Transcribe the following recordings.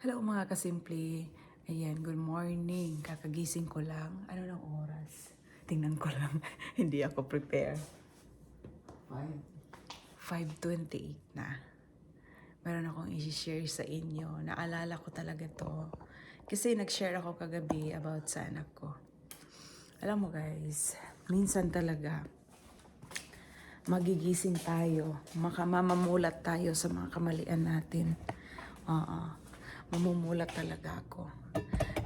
Hello mga kasimple. Ayan, good morning. Kakagising ko lang. Ano ng oras? Tingnan ko lang. Hindi ako prepare. 5:28 na. Meron akong i-share sa inyo. Naalala ko talaga to. Kasi nag-share ako kagabi about sa anak ko. Alam mo guys, minsan talaga magigising tayo, mamumulat tayo sa mga kamalian natin. Oo, mamumulat talaga ako.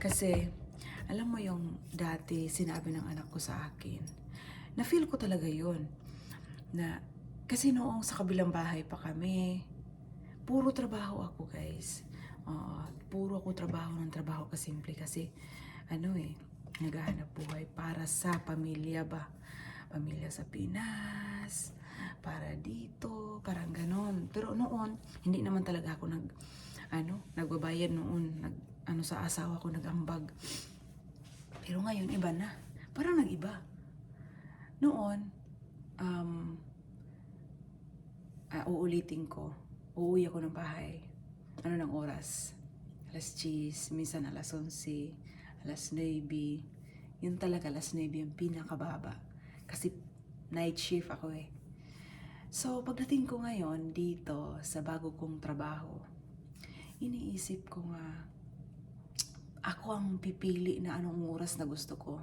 Kasi, alam mo yung dati sinabi ng anak ko sa akin, na-feel ko talaga yun. Na, kasi noong sa kabilang bahay pa kami, puro trabaho ako guys. Puro ako trabaho ng trabaho kasimple kasi, naghahanap buhay para sa pamilya ba? Pamilya sa Pinas, para dito, parang ganon. Pero noon, hindi naman talaga ako nagbabayad noon, sa asawa ko nag-ambag. Pero ngayon, iba na. Parang nag-iba. Noon, uulitin ko, uuwi ako ng bahay. Ano ng oras? Alas 10, minsan alas 11, alas 9. Yun talaga, alas 9 yung pinakababa. Kasi night shift ako eh. So, pagdating ko ngayon dito sa bago kong trabaho, iniisip ko nga, ako ang pipili na anong oras na gusto ko.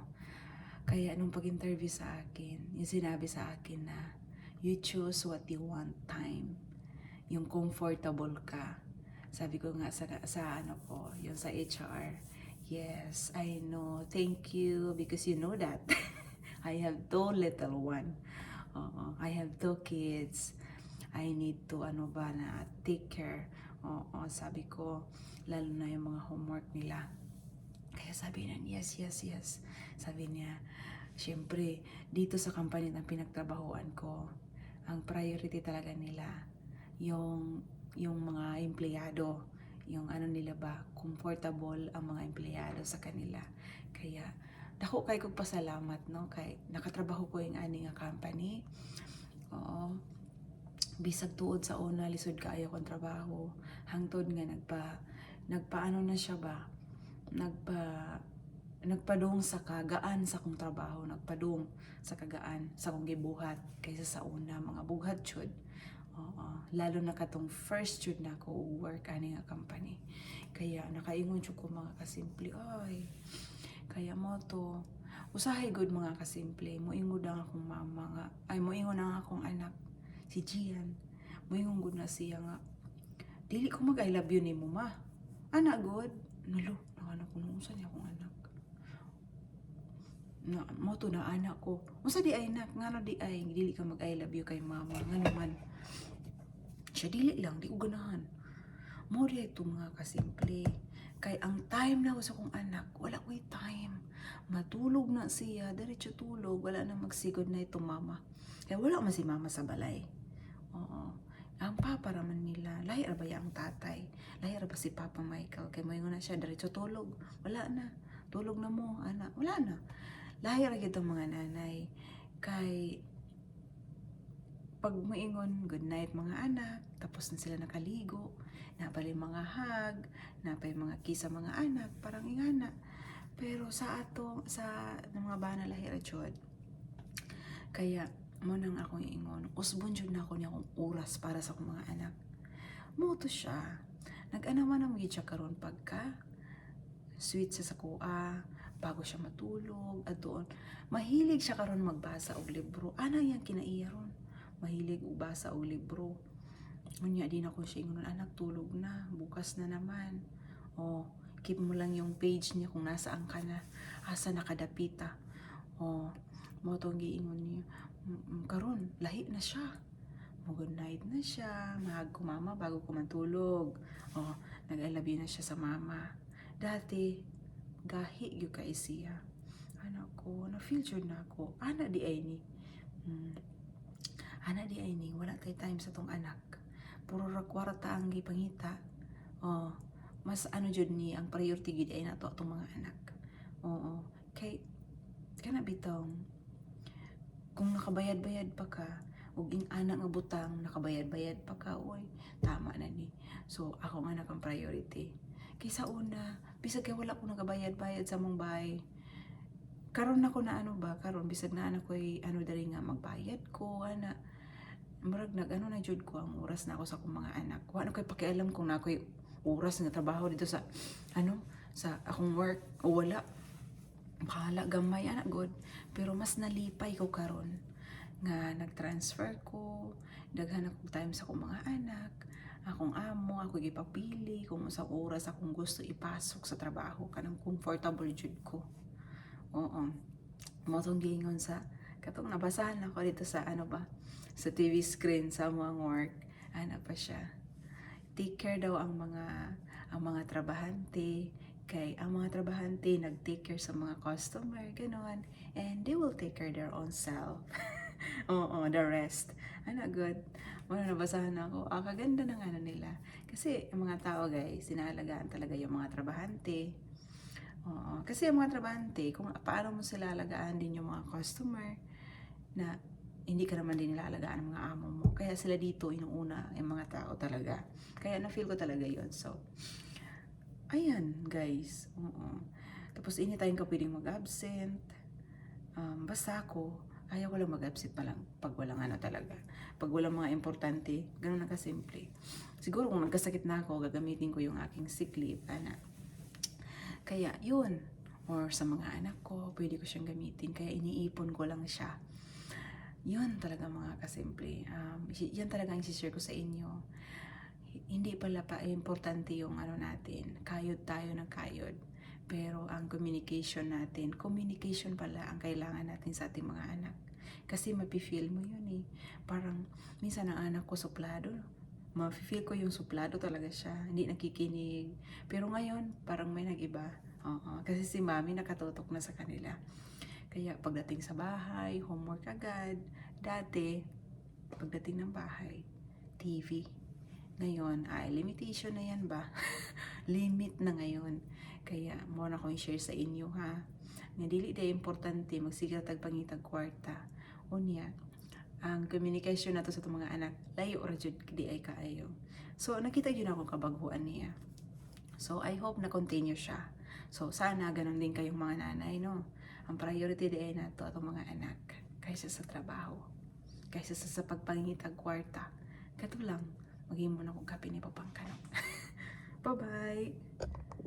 Kaya nung pag-interview sa akin, yung sinabi sa akin na, you choose what you want time. Yung comfortable ka. Sabi ko nga yung sa HR, yes, I know, thank you, because you know that. I have two little one. I have two kids. I need to take care. Sabi ko, lalo na yung mga homework nila. Kaya sabi niya, yes, yes, yes. Sabi niya, syempre, dito sa company na pinagtrabahuan ko, ang priority talaga nila, yung mga empleyado, yung nila ba, comfortable ang mga empleyado sa kanila. Kaya, dako kay kong pasalamat, no? Kay nakatrabaho ko yung ani nga company. Oo. Bisag tuod sa una, lisod kaayo kong trabaho. Hangtod nga nagpaano na siya ba? Nagpadung sa kagaan sa kong trabaho, nagpadung sa kagaan sa kong gibuhat kaysa sa una mga bughat jud. Lalo na katong first jud na ko work ani nga company. Kaya nakaingon jud ko mga kasimple, ay kaya mo to usahay good mga kasimple, moingon ang akong mama nga, moingon ang akong anak si Gian, moingon gud na siya nga, dili ko mag I love you nimo ma. Ana good, nalo, nakanak ko nung usa niya akong anak. Na mo to na anak ko. Unsa di ay nak, ngano di ay dili ka mag I love you kay mama, ngano man. Siya dili lang, di ko ganahan. Mo di ito mga kasimple. Kay ang time na sa kong anak, wala ko'y time. Matulog na siya, diretso tulog, wala na magsigod na ito mama. Kaya wala man si mama sa balay. Oo. Ang papa raman nila, lahi ra ba ang tatay? Lahi ra ba si Papa Michael? Kay moingon na siya, diretso tulog. Wala na. Tulog na mo, anak. Wala na. Lahi ra gid mga nanay. Kay pag moingon, good night mga anak, tapos na sila nakaligo, napalay mga hug, napay mga kiss sa mga anak, parang ingana. Pero sa mga bana lahi ra jud. Kaya mo nang akong ingon, usbon jud na ako niya akong oras para sa akong mga anak. Mo to siya. Nag-anaman na siya karon pagka sweet sa kuha, bago siya matulog, at doon. Mahilig siya karon magbasa og libro. Ana yang kinaiya ron. Mahilig ubasa og libro. Unya din ako siya ingon, anak tulog na, bukas na naman. Keep mo lang yung page niya kung nasaan ka na, asa nakadapita. Mo tong giingon niya. Karon lahi na siya. Good night na siya, mahag ko mama bago ko matulog. Nag-I love you na siya sa mama. Dati, gahi yung kay siya. Anak ko, na-feel sure na ako. Ana di ay ni. Ana di ay ni, wala tay time sa tong anak. Puro rakwarta ang gipangita. Mas jud ni, ang priority gid ay nato atong mga anak. Kay, kana bitaw, kung nakabayad-bayad pa ka, ug ing anak nga butang, nakabayad-bayad pa ka, tama na ni. So, ako nga ang priority. Kaysa una, bisag kay wala ko nagabayad-bayad sa mong bahay. Karon na ko na ano ba, karon bisag na anak ko'y ano dali nga magbayad ko, ana. Murag nag-ano na jud ko ang oras na ako sa akong mga anak. Wa na ko'y pakialam kung na ako'y oras nga trabaho dito sa, ano, sa akong work o wala. Bahala gamay anak god, pero mas nalipay ko karon nga nag-transfer ko, daghan akong time sa akong mga anak, akong amo, ako gipapili kung sa oras akong gusto ipasok sa trabaho kanang comfortable jud ko. Oo. Mo tong giingon sa katong nabasahan ako dito sa ano ba, sa TV screen sa mga work, ana pa siya. Take care daw ang mga trabahante, kay ang mga trabahante nag-take care sa mga customer, gano'n, and they will take care their own self. Oo, the rest. Ano, good. Wala, nabasahan ako. Kaganda ng ano nila. Kasi ang mga tao, guys, sinalagaan talaga yung mga trabahante. Oo, kasi yung mga trabahante, kung paano mo sila alagaan din yung mga customer, na hindi ka naman din nilalagaan ang mga amo mo. Kaya sila dito inuuna yung mga tao talaga. Kaya na-feel ko talaga yon. So, ayan, guys. Oo. Tapos, anytime ka pwedeng mag-absent. Basta ako, ayaw ko lang mag-absent pa lang pag walang ano talaga. Pag walang mga importante, ganun na kasimple. Siguro kung nagkasakit na ako, gagamitin ko yung aking sick leave. Kaya, yun. Or sa mga anak ko, pwede ko siyang gamitin. Kaya iniipon ko lang siya. Yun talaga mga kasimple. Yan talaga ang share ko sa inyo. Hindi pala pa importante yung ano natin. Kayod tayo ng kayod. Pero ang communication natin, communication pala ang kailangan natin sa ating mga anak. Kasi mapifeel mo yun eh. Parang, minsan ang anak ko suplado. Mapifeel ko yung suplado talaga siya. Hindi nakikinig. Pero ngayon, parang may nag-iba. Kasi si mami nakatutok na sa kanila. Kaya pagdating sa bahay, homework agad. Dati, pagdating ng bahay, TV. Ngayon, limitation na yan ba? Limit na ngayon. Kaya, mo na akong share sa inyo ha. Nga dili day importante, magsiga tagpangitag kwarta. Unya, ang communication nato sa itong mga anak, layo ra jud di ay kaayo. So, nakita yun ako kabaguan niya. So, I hope na continue siya. So, sana ganun din kayong mga nanay, no? Ang priority di ay nato atong mga anak kaysa sa trabaho, kaysa sa pagpangitag kwarta. Kato lang, maging mo na kong kape ni Papangkanong. Bye-bye!